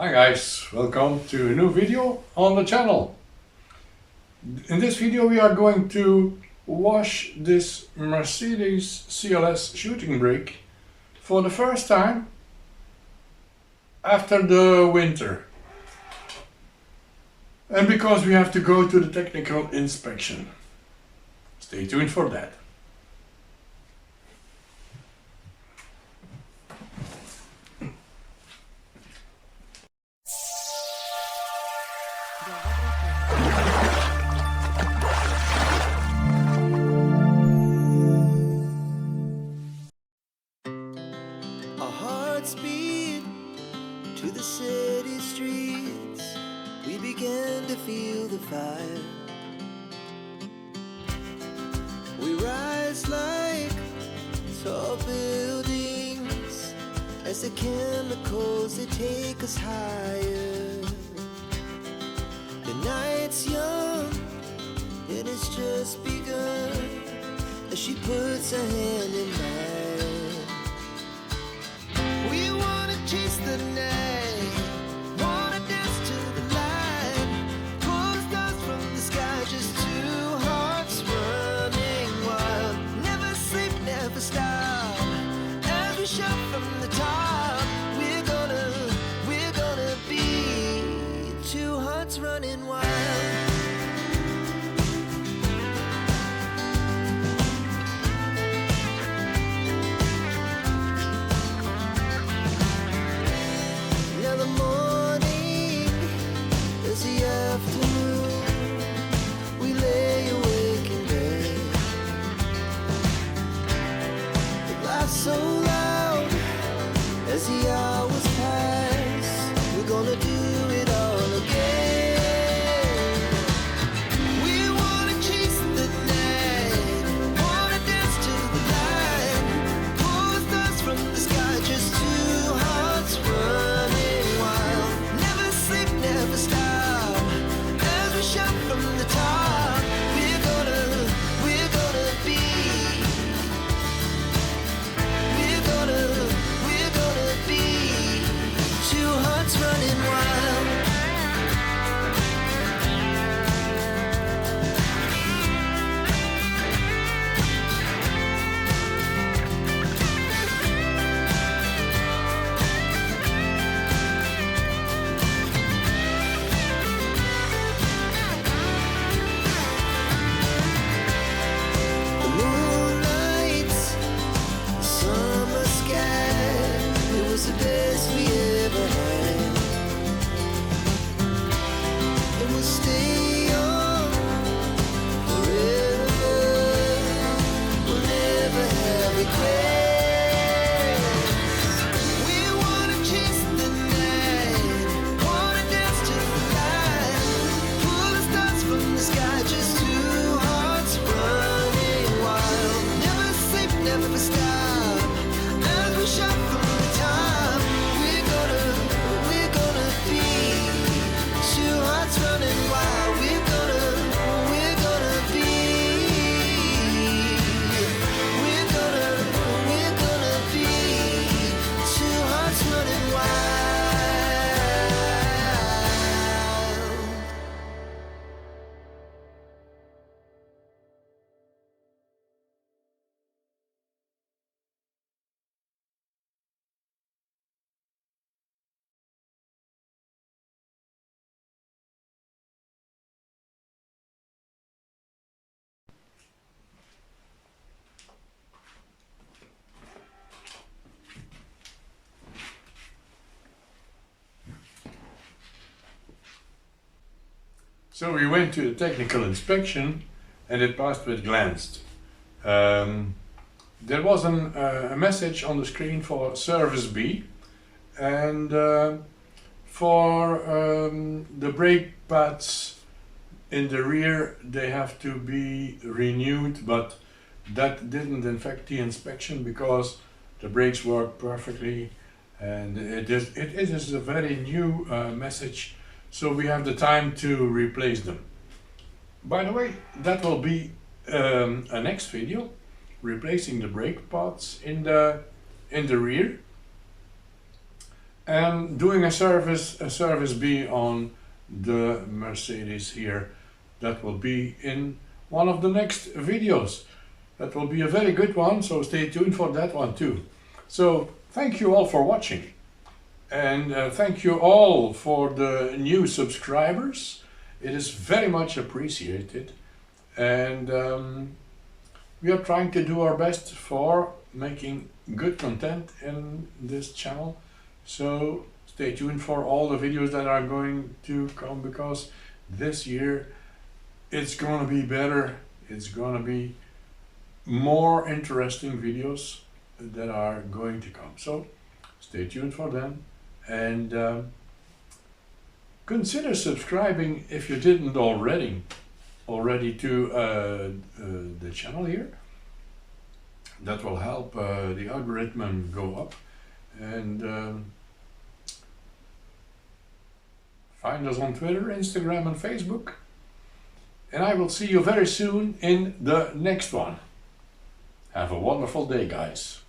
Hi guys, welcome to a new video on the channel. In this video we are going to wash this Mercedes CLS shooting brake for the first time after the winter. And because we have to go to the technical inspection. Stay tuned for that. Our hearts beat to the city streets. We began to feel the fire. We rise like tall buildings as the chemicals they take us higher. The night's young and it's just begun as she puts her hand in mine. We wanna chase the night, wanna dance to the light, pull the stars from the sky, just two hearts running wild. Never sleep, never stop, as we shout from the top. We're gonna be two hearts running wild. Now the morning is the afternoon. We lay awake in bed. It laughs so loud as the hours pass. We're gonna do it all again. We wanna chase the night, wanna dance to the light, pull the stars from the sky, just two hearts running wild. Never sleep, never stop, as we shout from the top. We're gonna be. We're gonna be two hearts running wild. The moonlight, summer sky, it was the best we ever had. And we'll stay on forever. We'll never have regrets. We wanna chase the night, wanna dance to the light, pull the stars from the sky, just two hearts running wild. Never sleep, never stop, as we shout from the top. We're gonna be two hearts running wild. We're gonna be. We're gonna be two hearts running wild. So we went to the technical inspection and it passed with glanced. There was a message on the screen for service B, and for the brake pads in the rear they have to be renewed, but that didn't affect the inspection because the brakes work perfectly, and it is a very new message, so we have the time to replace them. By the way, that will be a next video, replacing the brake pads in the rear. and doing a service B on the Mercedes here. That will be in one of the next videos. That will be a very good one, so stay tuned for that one too. So thank you all for watching, and thank you all for the new subscribers. It is very much appreciated, and we are trying to do our best for making good content in this channel. So stay tuned for all the videos that are going to come, because this year it's going to be better. It's going to be more interesting videos that are going to come. So stay tuned for them, and consider subscribing if you didn't already to the channel here. That will help the algorithm go up, and find us on Twitter, Instagram and Facebook, and I will see you very soon in the next one. Have a wonderful day, guys.